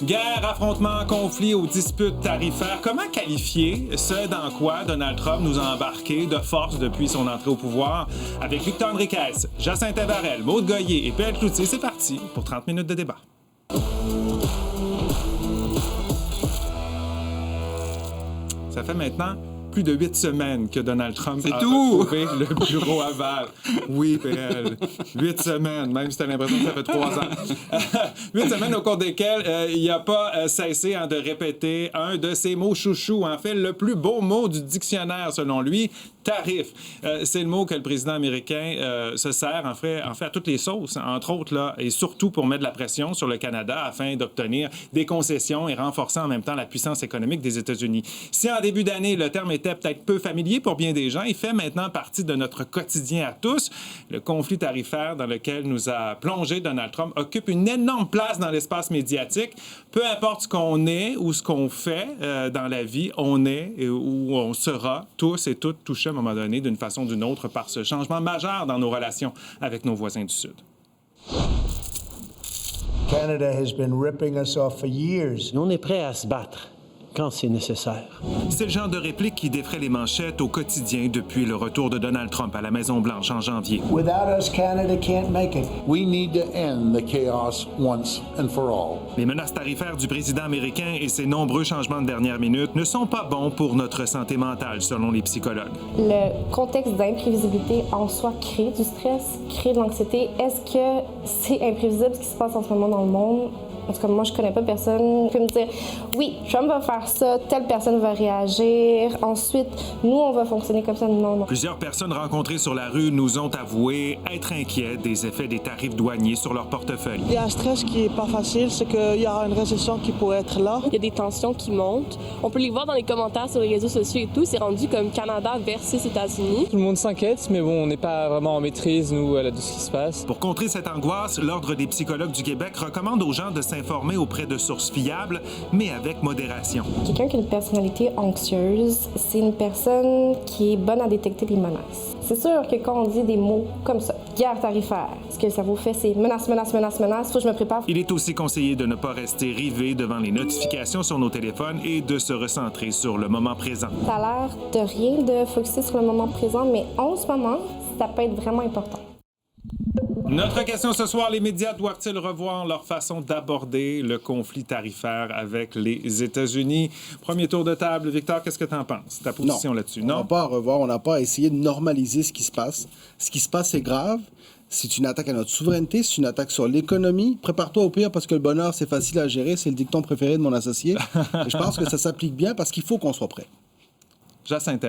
Guerre, affrontement, conflit ou disputes tarifaires, comment qualifier ce dans quoi Donald Trump nous a embarqués de force depuis son entrée au pouvoir? Avec Victor Enriquez, Jacinthe Varel, Maude Goyer et P.L. Cloutier, c'est parti pour 30 minutes de débat. Ça fait maintenant plus de 8 semaines que Donald Trump a retrouvé le bureau aval. Oui, PL. 8 semaines, même si t'as l'impression que ça fait 3 ans. 8 semaines au cours desquelles il n'a pas cessé de répéter un de ses mots chouchous. En fait, le plus beau mot du dictionnaire, selon lui, tarif. C'est le mot que le président américain se sert, en fait, à toutes les sauces, entre autres, là, et surtout pour mettre de la pression sur le Canada afin d'obtenir des concessions et renforcer en même temps la puissance économique des États-Unis. Si en début d'année, le terme était peut-être peu familier pour bien des gens, il fait maintenant partie de notre quotidien à tous. Le conflit tarifaire dans lequel nous a plongé Donald Trump occupe une énorme place dans l'espace médiatique. Peu importe ce qu'on est ou ce qu'on fait dans la vie, on est ou on sera tous et toutes touchés à un moment donné d'une façon ou d'une autre par ce changement majeur dans nos relations avec nos voisins du Sud. Canada has been ripping us off for years. On est prêt à se battre quand c'est nécessaire. C'est le genre de réplique qui défraie les manchettes au quotidien depuis le retour de Donald Trump à la Maison-Blanche en janvier. Without us, Canada can't make it. We need to end the chaos once and for all. Les menaces tarifaires du président américain et ses nombreux changements de dernière minute ne sont pas bons pour notre santé mentale, selon les psychologues. Le contexte d'imprévisibilité en soi crée du stress, crée de l'anxiété. Est-ce que c'est imprévisible ce qui se passe en ce moment dans le monde? En tout cas, moi, je connais pas personne qui peut me dire « Oui, Trump va faire ça, telle personne va réagir, ensuite, nous, on va fonctionner comme ça. » Non. Plusieurs personnes rencontrées sur la rue nous ont avoué être inquiets des effets des tarifs douaniers sur leur portefeuille. Il y a un stress qui est pas facile, c'est qu'il y a une récession qui pourrait être là. Il y a des tensions qui montent. On peut les voir dans les commentaires sur les réseaux sociaux et tout. C'est rendu comme Canada versus États-Unis. Tout le monde s'inquiète, mais bon, on n'est pas vraiment en maîtrise, nous, de ce qui se passe. Pour contrer cette angoisse, l'Ordre des psychologues du Québec recommande aux gens de s'informer auprès de sources fiables, mais avec modération. Quelqu'un qui a une personnalité anxieuse, c'est une personne qui est bonne à détecter les menaces. C'est sûr que quand on dit des mots comme ça, guerre tarifaire, ce que le cerveau fait, c'est menace, menace, menace, menace, faut que je me prépare. Il est aussi conseillé de ne pas rester rivé devant les notifications sur nos téléphones et de se recentrer sur le moment présent. Ça a l'air de rien de focusser sur le moment présent, mais en ce moment, ça peut être vraiment important. Notre question ce soir, les médias doivent-ils revoir leur façon d'aborder le conflit tarifaire avec les États-Unis? Premier tour de table. Victor, qu'est-ce que tu en penses? Ta position là-dessus? Non, on n'a pas à revoir, on n'a pas à essayer de normaliser ce qui se passe. Ce qui se passe, c'est grave. C'est une attaque à notre souveraineté, c'est une attaque sur l'économie. Prépare-toi au pire parce que le bonheur, c'est facile à gérer. C'est le dicton préféré de mon associé. Et je pense que ça s'applique bien parce qu'il faut qu'on soit prêt. Jacinthe.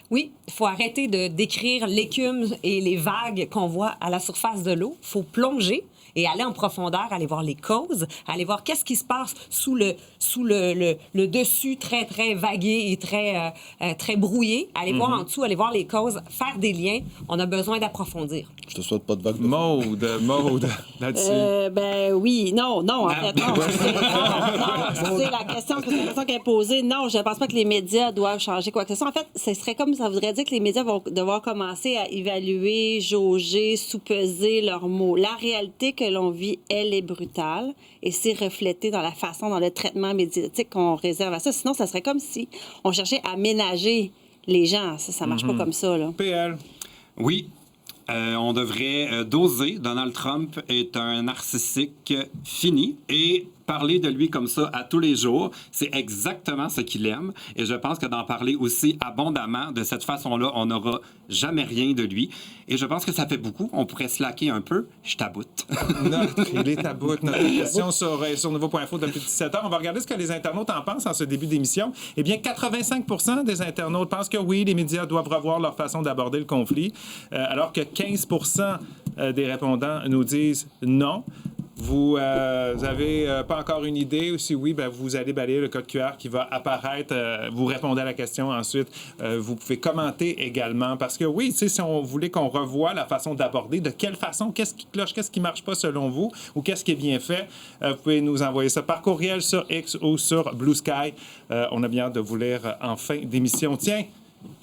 Oui, il faut arrêter de décrire l'écume et les vagues qu'on voit à la surface de l'eau. Il faut plonger et aller en profondeur, aller voir les causes, aller voir qu'est-ce qui se passe sous le dessus très, très vagué et très brouillé. Aller voir en dessous, aller voir les causes, faire des liens. On a besoin d'approfondir. Je te souhaite pas de vague de Maude, là-dessus. Ben oui, non, en fait, non. C'est la question qui est posée. Non, je ne pense pas que les médias doivent changer quoi que ce soit. En fait, ce serait comme ça voudrait dire que les médias vont devoir commencer à évaluer, jauger, sous-peser leurs mots. La réalité que l'on vit, elle est brutale et c'est reflété dans la façon, dans le traitement médiatique qu'on réserve à ça. Sinon, ça serait comme si on cherchait à ménager les gens. Ça marche pas comme ça, là. PL. Oui. On devrait doser. Donald Trump est un narcissique fini et parler de lui comme ça à tous les jours, c'est exactement ce qu'il aime. Et je pense que d'en parler aussi abondamment, de cette façon-là, on n'aura jamais rien de lui. Et je pense que ça fait beaucoup. On pourrait slacker un peu. Je taboute. Il est taboute. Notre question sur Nouveau.info depuis 17 heures. On va regarder ce que les internautes en pensent en ce début d'émission. Eh bien, 85% des internautes pensent que oui, les médias doivent revoir leur façon d'aborder le conflit, alors que 15% des répondants nous disent non. Vous avez pas encore une idée, ou si oui, ben, vous allez balayer le code QR qui va apparaître. Vous répondez à la question ensuite. Vous pouvez commenter également. Parce que oui, si on voulait qu'on revoie la façon d'aborder, de quelle façon, qu'est-ce qui cloche, qu'est-ce qui marche pas selon vous, ou qu'est-ce qui est bien fait, vous pouvez nous envoyer ça par courriel sur X ou sur Blue Sky. On a bien hâte de vous lire en fin d'émission. Tiens,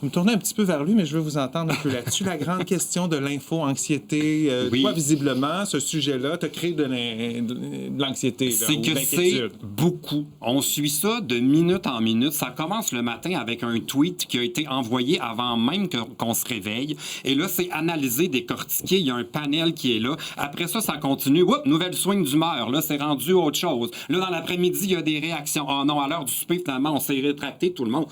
Vous me tournez un petit peu vers lui, mais je veux vous entendre un peu là-dessus. La grande question de l'info-anxiété. Oui. Toi, visiblement, ce sujet-là t'a créé de l'anxiété. Là, C'est ou que de c'est l'inquiétude. beaucoup. On suit ça de minute en minute. Ça commence le matin avec un tweet qui a été envoyé avant même qu'on se réveille. Et là, c'est analysé, décortiqué. Il y a un panel qui est là. Après ça, ça continue. Oups, nouvelle swing d'humeur. Là, c'est rendu autre chose. Là, dans l'après-midi, il y a des réactions. Oh non, à l'heure du souper, finalement, on s'est rétracté, tout le monde.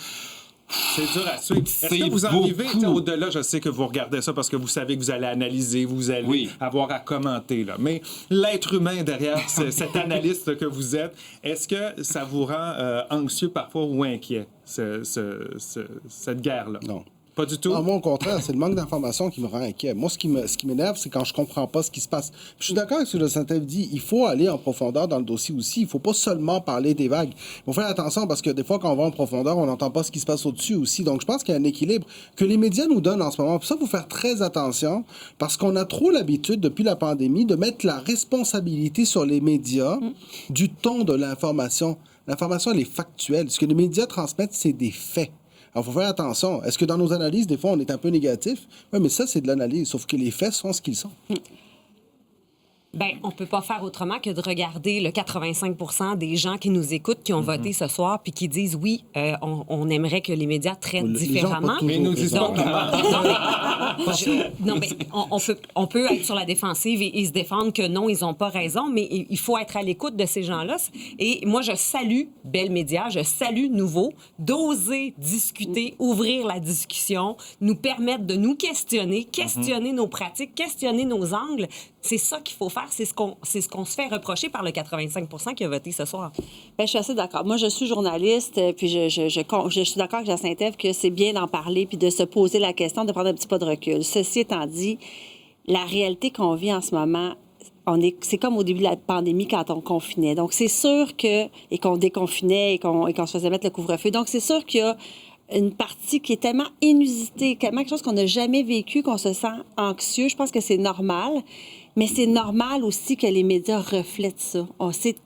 C'est dur à suivre. Est-ce que vous en vivez au-delà? Je sais que vous regardez ça parce que vous savez que vous allez analyser, vous allez avoir à commenter. Là. Mais l'être humain derrière cet analyste que vous êtes, est-ce que ça vous rend anxieux parfois ou inquiet, cette guerre-là? Non. Pas du tout? Non, moi, au contraire, c'est le manque d'information qui me rend inquiet. Moi, ce qui m'énerve, c'est quand je comprends pas ce qui se passe. Puis, je suis d'accord avec ce que le Saint-Ève dit. Il faut aller en profondeur dans le dossier aussi. Il faut pas seulement parler des vagues. Il faut faire attention parce que des fois, quand on va en profondeur, on n'entend pas ce qui se passe au-dessus aussi. Donc, je pense qu'il y a un équilibre que les médias nous donnent en ce moment. Pour ça, il faut faire très attention parce qu'on a trop l'habitude, depuis la pandémie, de mettre la responsabilité sur les médias du ton de l'information. L'information, elle est factuelle. Ce que les médias transmettent, c'est des faits. Alors, il faut faire attention. Est-ce que dans nos analyses, des fois, on est un peu négatif? Oui, mais ça, c'est de l'analyse. Sauf que les faits sont ce qu'ils sont. Bien, on ne peut pas faire autrement que de regarder le 85 des gens qui nous écoutent, qui ont voté ce soir, puis qui disent oui, on aimerait que les médias traitent différemment. Mais ils nous disent pas comment. Non, mais on peut être sur la défensive et se défendre que non, ils n'ont pas raison, mais il faut être à l'écoute de ces gens-là. Et moi, je salue Bell Média, je salue Nouveau, d'oser discuter, ouvrir la discussion, nous permettre de nous questionner nos pratiques, questionner nos angles. C'est ça qu'il faut faire. C'est ce qu'on se fait reprocher par le 85 qui a voté ce soir. Bien, je suis assez d'accord. Moi, je suis journaliste, puis je suis d'accord avec Jacinthe Ève que c'est bien d'en parler puis de se poser la question, de prendre un petit pas de recul. Ceci étant dit, la réalité qu'on vit en ce moment, c'est comme au début de la pandémie quand on confinait. Donc, c'est sûr et qu'on déconfinait et qu'on se faisait mettre le couvre-feu. Donc, c'est sûr qu'il y a une partie qui est tellement inusitée, quelque chose qu'on n'a jamais vécu, qu'on se sent anxieux. Je pense que c'est normal. Mais c'est normal aussi que les médias reflètent ça.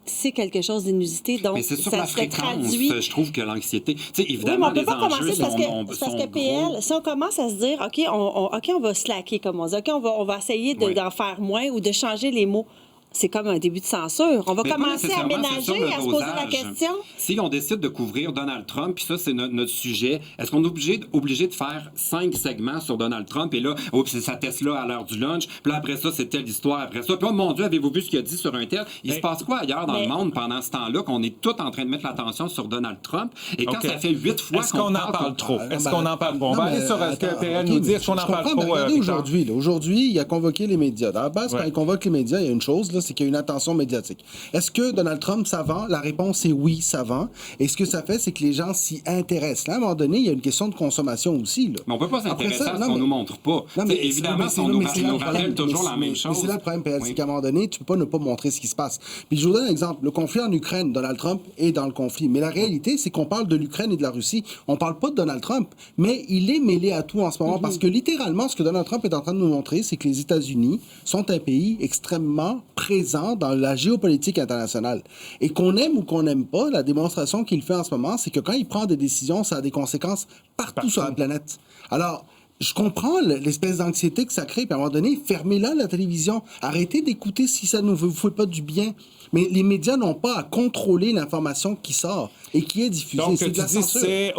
C'est quelque chose d'inusité, donc mais c'est sur ça la se fréquence, traduit. Je trouve que l'anxiété... Oui, Évidemment, mais on peut les pas enjeux commencer parce que PL, gros. si on commence à se dire, OK, on va slacker, comme on dit, OK, on va essayer d'en faire moins ou de changer les mots. C'est comme un début de censure. On va Mais commencer à ménager, à se poser la question. Si on décide de couvrir Donald Trump, puis ça, c'est notre sujet, est-ce qu'on est obligé de faire 5 segments sur Donald Trump, et là, c'est sa Tesla à l'heure du lunch, puis là, après ça, c'est telle histoire après ça. Puis oh mon Dieu, avez-vous vu ce qu'il a dit sur un tel? Il se passe quoi ailleurs dans le monde pendant ce temps-là qu'on est tous en train de mettre l'attention sur Donald Trump? Et quand ça fait 8 fois est-ce qu'on en parle trop? Est-ce qu'on en parle trop? On va aller sur ce que PL nous dit. Est-ce qu'on en parle trop? Regardez aujourd'hui, il a convoqué les médias. Dans la base, quand il convoque les médias, il y a une chose, là, c'est qu'il y a une attention médiatique. Est-ce que Donald Trump, ça vend? La réponse est oui, ça vend. Et ce que ça fait, c'est que les gens s'y intéressent. Là, à un moment donné, il y a une question de consommation aussi. Là. Mais on ne peut pas s'intéresser à ce qu'on ne nous montre pas. Non, mais, évidemment, si on nous rappelle toujours la même chose. Mais c'est là le problème, PL, c'est qu'à un moment donné, tu ne peux pas ne pas montrer ce qui se passe. Puis je vous donne un exemple. Le conflit en Ukraine, Donald Trump est dans le conflit. Mais la réalité, c'est qu'on parle de l'Ukraine et de la Russie. On ne parle pas de Donald Trump. Mais il est mêlé à tout en ce moment parce que littéralement, ce que Donald Trump est en train de nous montrer, c'est que les États-Unis sont un pays extrêmement présent dans la géopolitique internationale. Et qu'on aime ou qu'on n'aime pas, la démonstration qu'il fait en ce moment, c'est que quand il prend des décisions, ça a des conséquences partout sur la planète. Alors, je comprends l'espèce d'anxiété que ça crée, puis à un moment donné, fermez-la, la télévision. Arrêtez d'écouter si ça ne vous fait pas du bien. Mais les médias n'ont pas à contrôler l'information qui sort et qui est diffusée. Donc, c'est tu dis c'est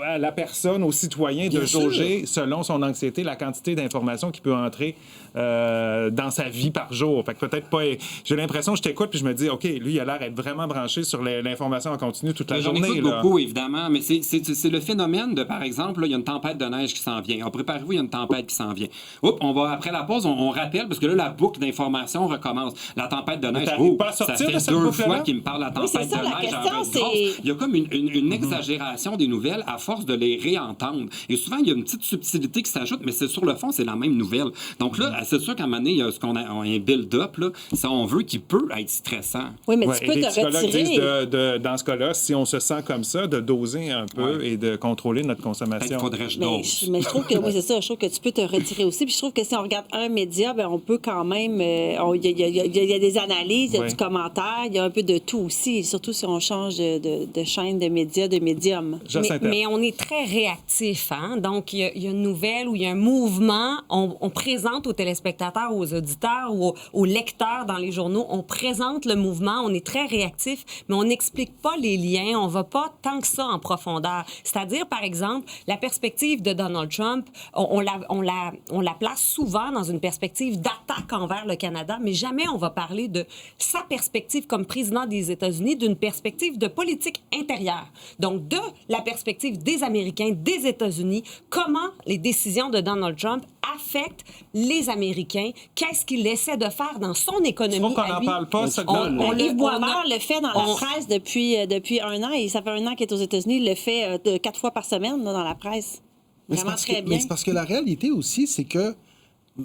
à la personne, au citoyen de jauger, selon son anxiété, la quantité d'informations qui peut entrer dans sa vie par jour. Fait que peut-être pas... J'ai l'impression, je t'écoute, puis je me dis, OK, lui, il a l'air d'être vraiment branché sur l'information en continu toute la journée. J'en écoute beaucoup, évidemment, mais c'est le phénomène de, par exemple, là, il y a une tempête de neige qui s'en vient. Préparez-vous, il y a une tempête qui s'en vient. Oups, après la pause, on rappelle, parce que là, la boucle d'informations recommence. La tempête de neige, ça fait 2 fois qu'il me parle de la tempête de neige. Il y a comme une exagération des nouvelles à force de les réentendre. Et souvent, il y a une petite subtilité qui s'ajoute, mais c'est sur le fond, c'est la même nouvelle. Donc là, c'est sûr qu'à un moment donné, il y a ce qu'on a un build-up, là, si on veut, qui peut être stressant. Oui, mais tu peux te retirer. Disent dans ce cas-là, si on se sent comme ça, de doser un peu et de contrôler notre consommation. Faudrait-je dose. Mais je trouve que, oui, c'est ça, je trouve que tu peux te retirer aussi. Puis je trouve que si on regarde un média, bien, on peut quand même... Il y a des analyses, il y a du commentaires, il y a un peu de tout aussi, surtout si on change de chaîne, de médias, de médium. Mais on est très réactif. Hein? Donc, il y a une nouvelle ou il y a un mouvement, on présente aux téléspectateurs, aux auditeurs ou aux lecteurs dans les journaux, on présente le mouvement, on est très réactif, mais on n'explique pas les liens, on va pas tant que ça en profondeur. C'est-à-dire, par exemple, la perspective de Donald Trump, on la place souvent dans une perspective d'attaque envers le Canada, mais jamais on va parler de sa perspective comme président des États-Unis, d'une perspective de politique intérieure. Donc, de la perspective des Américains, des États-Unis, comment les décisions de Donald Trump affectent les Américains, qu'est-ce qu'il essaie de faire dans son économie. Faut qu'on n'en parle pas, ça. Yves Boisvert le fait dans la presse depuis 1 an, et ça fait 1 an qu'il est aux États-Unis, il le fait 4 fois par semaine là, dans la presse. Vraiment très bien. Mais c'est parce que la réalité aussi, c'est que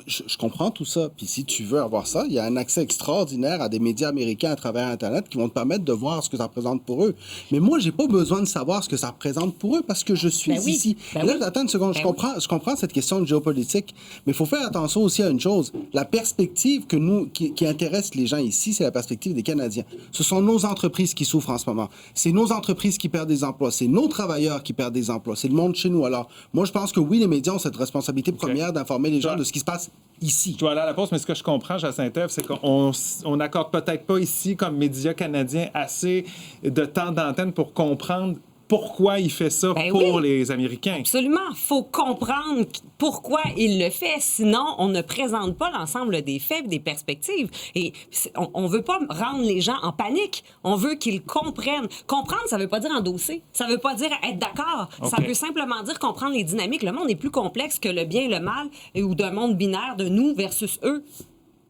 je comprends tout ça. Puis si tu veux avoir ça, il y a un accès extraordinaire à des médias américains à travers Internet qui vont te permettre de voir ce que ça représente pour eux. Mais moi, j'ai pas besoin de savoir ce que ça représente pour eux parce que je suis ici. Là, attends une seconde. Je comprends cette question de géopolitique, mais il faut faire attention aussi à une chose. La perspective qui intéresse les gens ici, c'est la perspective des Canadiens. Ce sont nos entreprises qui souffrent en ce moment. C'est nos entreprises qui perdent des emplois. C'est nos travailleurs qui perdent des emplois. C'est le monde chez nous. Alors, moi, je pense que oui, les médias ont cette responsabilité première d'informer les gens de ce qui se passe ici. Je dois aller à la pause, mais ce que je comprends, Jacinthe, c'est qu'on n'accorde peut-être pas ici, comme médias canadiens, assez de temps d'antenne pour comprendre pourquoi il fait ça pour les Américains. Absolument. Il faut comprendre pourquoi il le fait. Sinon, on ne présente pas l'ensemble des faits et des perspectives. Et on ne veut pas rendre les gens en panique. On veut qu'ils comprennent. Comprendre, ça ne veut pas dire endosser. Ça ne veut pas dire être d'accord. Okay. Ça veut simplement dire comprendre les dynamiques. Le monde est plus complexe que le bien et le mal ou d'un monde binaire de nous versus eux.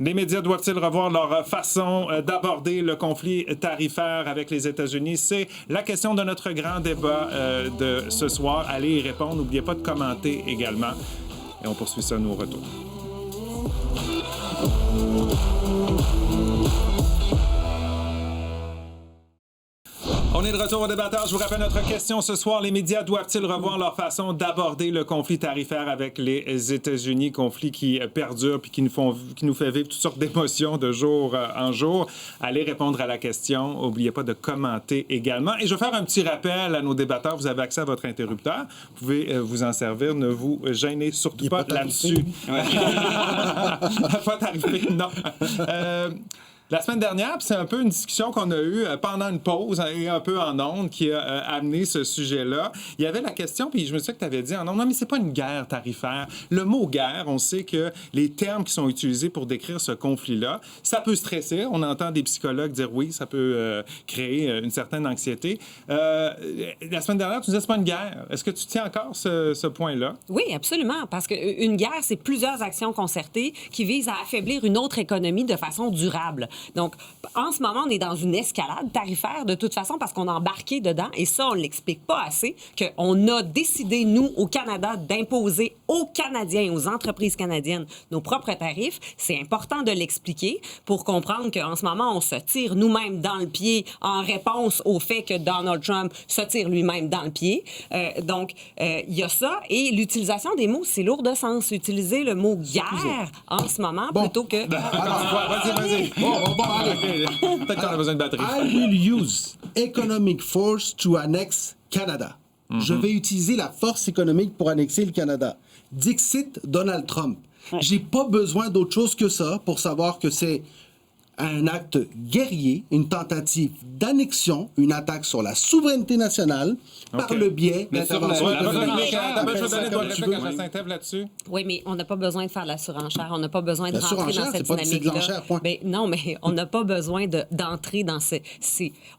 Les médias doivent-ils revoir leur façon d'aborder le conflit tarifaire avec les États-Unis? C'est la question de notre grand débat de ce soir. Allez y répondre. N'oubliez pas de commenter également. Et on poursuit ça, nous, au retour. On est de retour au débatteur. Je vous rappelle notre question ce soir. Les médias doivent-ils revoir leur façon d'aborder le conflit tarifaire avec les États-Unis? Conflit qui perdure puis qui nous fait vivre toutes sortes d'émotions de jour en jour. Allez répondre à la question. N'oubliez pas de commenter également. Et je vais faire un petit rappel à nos débatteurs. Vous avez accès à votre interrupteur. Vous pouvez vous en servir. Ne vous gênez surtout pas là-dessus. Pas tarifé, non. La semaine dernière, c'est un peu une discussion qu'on a eue pendant une pause et un peu en ondes qui a amené ce sujet-là. Il y avait la question, puis je me souviens que tu avais dit en ondes, non, mais c'est pas une guerre tarifaire. Le mot guerre, on sait que les termes qui sont utilisés pour décrire ce conflit-là, ça peut stresser. On entend des psychologues dire oui, ça peut créer une certaine anxiété. La semaine dernière, tu disais que c'est pas une guerre. Est-ce que tu tiens encore ce point-là? Oui, absolument, parce qu'une guerre, c'est plusieurs actions concertées qui visent à affaiblir une autre économie de façon durable. Donc, en ce moment, on est dans une escalade tarifaire de toute façon parce qu'on a embarqué dedans et ça, on ne l'explique pas assez, qu'on a décidé, nous, au Canada, d'imposer aux Canadiens et aux entreprises canadiennes nos propres tarifs. C'est important de l'expliquer pour comprendre qu'en ce moment, on se tire nous-mêmes dans le pied en réponse au fait que Donald Trump se tire lui-même dans le pied. Donc, il y a ça. Et l'utilisation des mots, c'est lourd de sens. Utiliser le mot guerre en ce moment plutôt que... Vas-y. Peut-être qu'on a besoin de batterie. I will use economic force to annex Canada. Je vais utiliser la force économique pour annexer le Canada. Dixit Donald Trump. J'ai pas besoin d'autre chose que ça pour savoir que c'est un acte guerrier, une tentative d'annexion, une attaque sur la souveraineté nationale par le biais d'intervention. Oui, mais on n'a pas besoin de faire de la surenchère. On n'a pas besoin de rentrer dans cette dynamique-là. Non, mais on n'a pas besoin d'entrer dans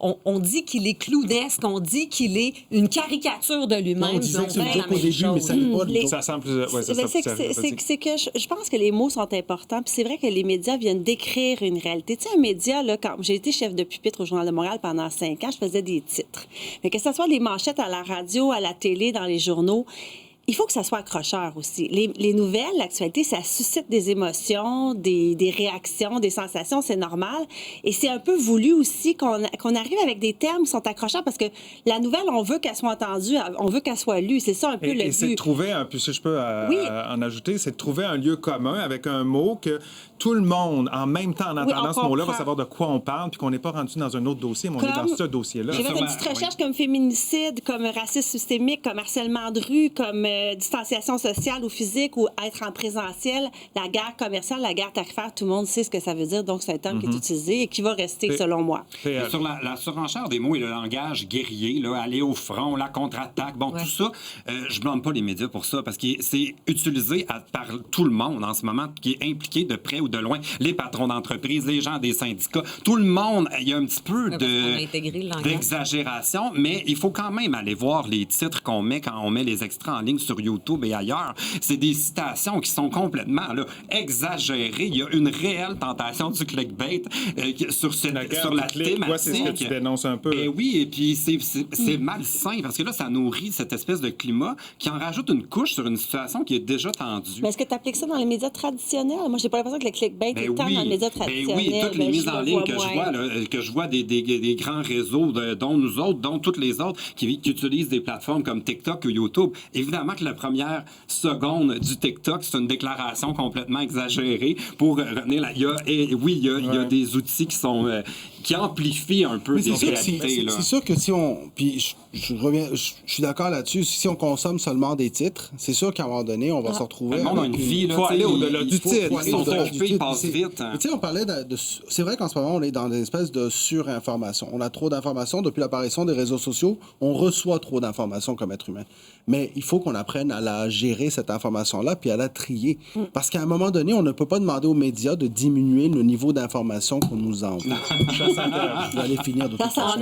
on dit qu'il est clownesque, on dit qu'il est une caricature de lui-même. On disait que c'est une joke au début, mais ça n'est pas. Ça semble plus... C'est que je pense que les mots sont importants. Puis c'est vrai que les médias viennent décrire une réalité. Tu sais, un média, là, quand j'ai été chef de pupitre au Journal de Montréal pendant 5 ans, je faisais des titres. Mais que ce soit les manchettes à la radio, à la télé, dans les journaux, il faut que ça soit accrocheur aussi. Les nouvelles, l'actualité, ça suscite des émotions, des réactions, des sensations, c'est normal. Et c'est un peu voulu aussi qu'on arrive avec des termes qui sont accrocheurs parce que la nouvelle, on veut qu'elle soit entendue, on veut qu'elle soit lue. C'est ça un peu le but. Et c'est de trouver, puis si je peux en ajouter, c'est de trouver un lieu commun avec un mot que tout le monde, en même temps, en entendant ce mot-là, va savoir de quoi on parle, puis qu'on n'est pas rendu dans un autre dossier, mais on est dans ce dossier-là. J'ai fait une petite recherche comme féminicide, comme racisme systémique, comme harcèlement de rue, comme distanciation sociale ou physique, ou être en présentiel, la guerre commerciale, la guerre tarifaire, tout le monde sait ce que ça veut dire, donc c'est un terme qui est utilisé et qui va rester, selon moi. Sur la surenchère des mots et le langage guerrier, là, aller au front, la contre-attaque, tout ça, je blâme pas les médias pour ça, parce que c'est utilisé par tout le monde en ce moment, qui est impliqué de près ou de loin, les patrons d'entreprise, les gens des syndicats, tout le monde, il y a un petit peu d'exagération, mais il faut quand même aller voir les titres qu'on met quand on met les extraits en ligne sur YouTube et ailleurs. C'est des citations qui sont complètement exagérées. Il y a une réelle tentation du clickbait sur la thématique. Toi, c'est ce que tu dénonces un peu. Et oui, et puis c'est malsain, parce que là, ça nourrit cette espèce de climat qui en rajoute une couche sur une situation qui est déjà tendue. Mais est-ce que tu appliques ça dans les médias traditionnels? Moi, j'ai pas l'impression que le clickbait est tant dans les médias traditionnels. Oui, toutes les mises en ligne que je vois des grands réseaux, dont nous autres, dont toutes les autres, qui utilisent des plateformes comme TikTok ou YouTube. Évidemment que la première seconde du TikTok, c'est une déclaration complètement exagérée pour revenir là. Il y a des outils qui amplifient un peu ces réalités. C'est sûr que si on... Puis je suis d'accord là-dessus. Si on consomme seulement des titres, c'est sûr qu'à un moment donné, on va se retrouver... Le monde a une vie, là. Il faut aller au-delà du titre. Ils sont occupés, ils passent vite. Tu sais, on parlait de... C'est vrai qu'en ce moment, on est dans une espèce de surinformation. On a trop d'informations. Depuis l'apparition des réseaux sociaux, on reçoit trop d'informations comme être humain. Mais il faut qu'on apprenne à la gérer, cette information-là, puis à la trier. Parce qu'à un moment donné, on ne peut pas demander aux médias de diminuer le niveau d'information qu'on nous envoie. Je vais aller finir de tout ça.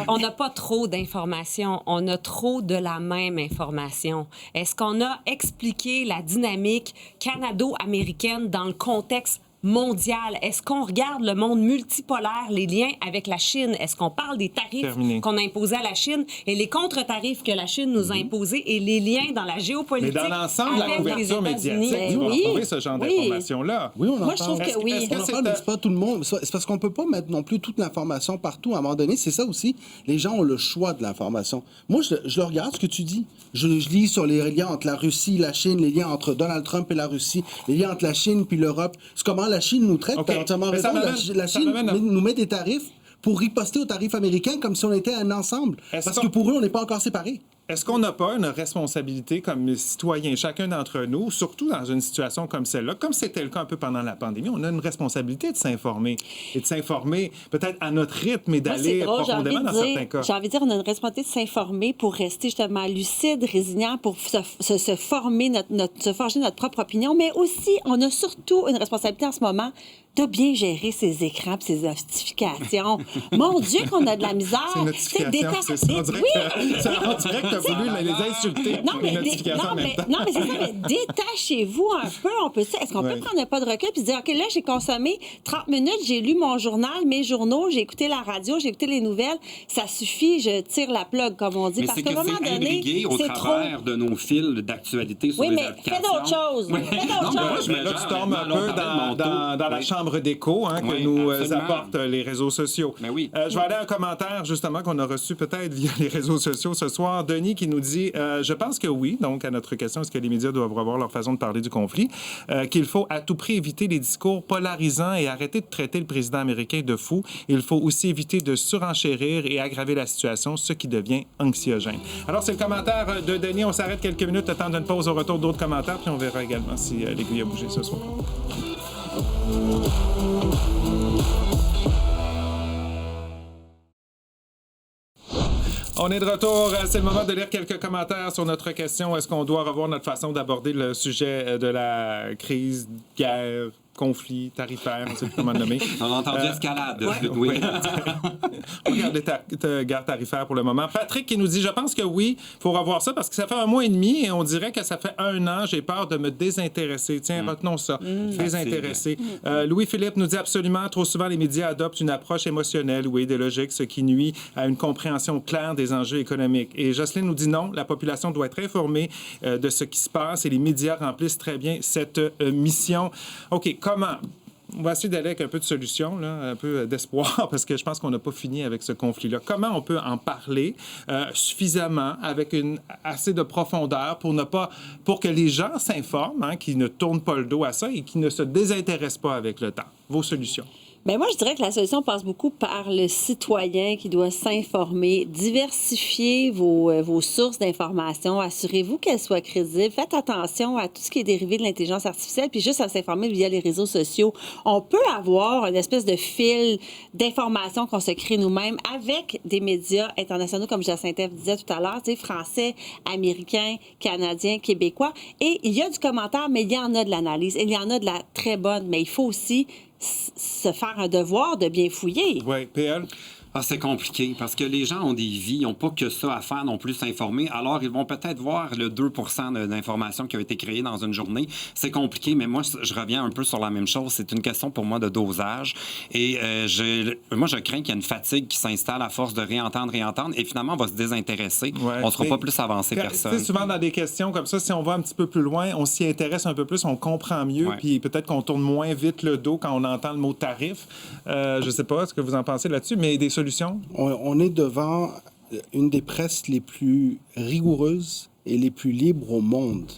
On n'a pas trop d'informations. On a trop de la même information. Est-ce qu'on a expliqué la dynamique canado-américaine dans le contexte mondial? Est-ce qu'on regarde le monde multipolaire, les liens avec la Chine? Est-ce qu'on parle des tarifs qu'on a imposés à la Chine et les contre-tarifs que la Chine nous a imposés et les liens dans la géopolitique? Mais dans l'ensemble de la couverture médiatique, tu vas retrouver ce genre d'informations-là. Oui, Moi, je trouve que oui. C'est pas tout le monde. C'est parce qu'on peut pas mettre non plus toute l'information partout. À un moment donné, c'est ça aussi. Les gens ont le choix de l'information. Moi, je regarde ce que tu dis. Je lis sur les liens entre la Russie, la Chine, les liens entre Donald Trump et la Russie, les liens entre la Chine puis l'Europe. C'est comment la Chine nous traite. T'as entièrement raison. La Chine nous met des tarifs pour riposter aux tarifs américains comme si on était un ensemble. Parce que pour eux, on n'est pas encore séparés. Est-ce qu'on n'a pas une responsabilité comme citoyens, chacun d'entre nous, surtout dans une situation comme celle-là, comme c'était le cas un peu pendant la pandémie, on a une responsabilité de s'informer et de s'informer peut-être à notre rythme et d'aller profondément dans certains cas. J'ai envie de dire, on a une responsabilité de s'informer pour rester justement lucide, résilient, pour se former, se forger notre propre opinion, mais aussi, on a surtout une responsabilité en ce moment de bien gérer ses écrans et ses notifications. Mon Dieu, qu'on a de la misère. Ces notifications, c'est ça. On dirait que t'as voulu les insulter, les notifications en même temps. Non, mais c'est ça, mais détachez-vous un peu. Est-ce qu'on peut prendre un pas de recul et se dire, OK, là, j'ai consommé 30 minutes, j'ai lu mon journal, mes journaux, j'ai écouté la radio, j'ai écouté les nouvelles. Ça suffit, je tire la plug, comme on dit. Mais parce qu'à un moment donné, au travers de nos fils d'actualité sur les applications. Fais d'autres choses. Là, tu tombes un peu dans la chambre d'écho que nous apportent les réseaux sociaux. Je vais aller à un commentaire, justement, qu'on a reçu peut-être via les réseaux sociaux ce soir. Denis qui nous dit, je pense que oui, donc à notre question, est-ce que les médias doivent revoir leur façon de parler du conflit, qu'il faut à tout prix éviter les discours polarisants et arrêter de traiter le président américain de fou. Il faut aussi éviter de surenchérir et aggraver la situation, ce qui devient anxiogène. Alors, c'est le commentaire de Denis. On s'arrête quelques minutes, le temps d'une pause, au retour d'autres commentaires, puis on verra également si l'aiguille a bougé ce soir. On est de retour. C'est le moment de lire quelques commentaires sur notre question. Est-ce qu'on doit revoir notre façon d'aborder le sujet de la crise, guerre, conflit tarifaire, on ne sait plus comment le nommer. On a entendu escalade. Oui. On regarde les guerres tarifaires pour le moment. Patrick qui nous dit, je pense que oui, il faut revoir ça parce que ça fait 1 mois et demi et on dirait que ça fait 1 an, j'ai peur de me désintéresser. Tiens, retenons ça. Désintéresser. Louis-Philippe nous dit absolument, trop souvent les médias adoptent une approche émotionnelle ou idéologique, ce qui nuit à une compréhension claire des enjeux économiques. Et Jocelyne nous dit non, la population doit être informée de ce qui se passe et les médias remplissent très bien cette mission. OK, comment? On va essayer d'aller avec un peu de solution, là, un peu d'espoir, parce que je pense qu'on n'a pas fini avec ce conflit-là. Comment on peut en parler suffisamment, avec assez de profondeur pour que les gens s'informent, hein, qu'ils ne tournent pas le dos à ça et qu'ils ne se désintéressent pas avec le temps? Vos solutions? Bien, moi, je dirais que la solution passe beaucoup par le citoyen qui doit s'informer. Diversifiez vos sources d'information. Assurez-vous qu'elles soient crédibles. Faites attention à tout ce qui est dérivé de l'intelligence artificielle, puis juste à s'informer via les réseaux sociaux. On peut avoir une espèce de fil d'information qu'on se crée nous-mêmes avec des médias internationaux, comme Jacinthe disait tout à l'heure, tu sais, français, américains, canadiens, québécois. Et il y a du commentaire, mais il y en a de l'analyse. Il y en a de la très bonne, mais il faut aussi se faire un devoir de bien fouiller. Oui, PL? Ah, c'est compliqué parce que les gens ont des vies, ils n'ont pas que ça à faire non plus s'informer. Alors, ils vont peut-être voir le 2 d'informations qui ont été créées dans une journée. C'est compliqué, mais moi, je reviens un peu sur la même chose. C'est une question pour moi de dosage. Et moi, je crains qu'il y ait une fatigue qui s'installe à force de réentendre, et finalement, on va se désintéresser. Ouais, on ne sera pas plus avancé personne. Souvent, dans des questions comme ça, si on va un petit peu plus loin, on s'y intéresse un peu plus, on comprend mieux, puis peut-être qu'on tourne moins vite le dos quand on entend le mot tarif. Je ne sais pas ce que vous en pensez là-dessus, mais des solutions? On est devant une des presses les plus rigoureuses et les plus libres au monde.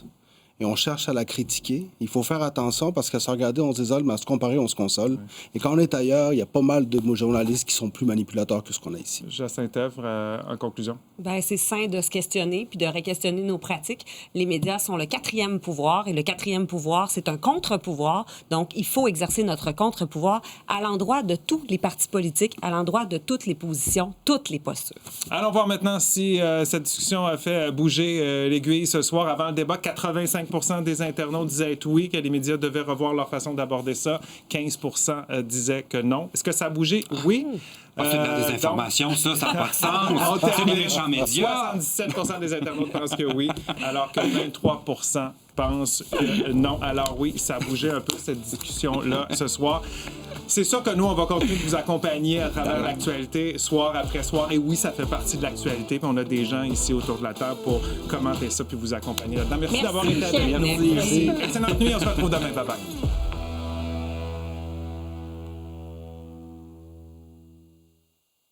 Et on cherche à la critiquer. Il faut faire attention parce qu'à se regarder, on se désole, mais à se comparer, on se console. Et quand on est ailleurs, il y a pas mal de journalistes qui sont plus manipulateurs que ce qu'on a ici. Jacinthe Èvre, en conclusion? Bien, c'est sain de se questionner puis de re-questionner nos pratiques. Les médias sont le 4e pouvoir et le 4e pouvoir, c'est un contre-pouvoir. Donc, il faut exercer notre contre-pouvoir à l'endroit de tous les partis politiques, à l'endroit de toutes les positions, toutes les postures. Allons voir maintenant si cette discussion a fait bouger l'aiguille ce soir. Avant le débat, 85% des internautes disaient oui, que les médias devaient revoir leur façon d'aborder ça. 15% disaient que non. Est-ce que ça a bougé? Oui. C'est de la désinformation, ça n'a pas de sens. C'est des méchants médias. 77% des internautes pensent que oui, alors que 23% pensent que non. Alors oui, ça a bougé un peu cette discussion-là ce soir. C'est sûr que nous, on va continuer de vous accompagner à travers l'actualité, soir après soir. Et oui, ça fait partie de l'actualité. Puis on a des gens ici autour de la table pour commenter ça puis vous accompagner là-dedans. Merci d'avoir été avec nous. Excellente nuit. On se retrouve demain. Bye bye.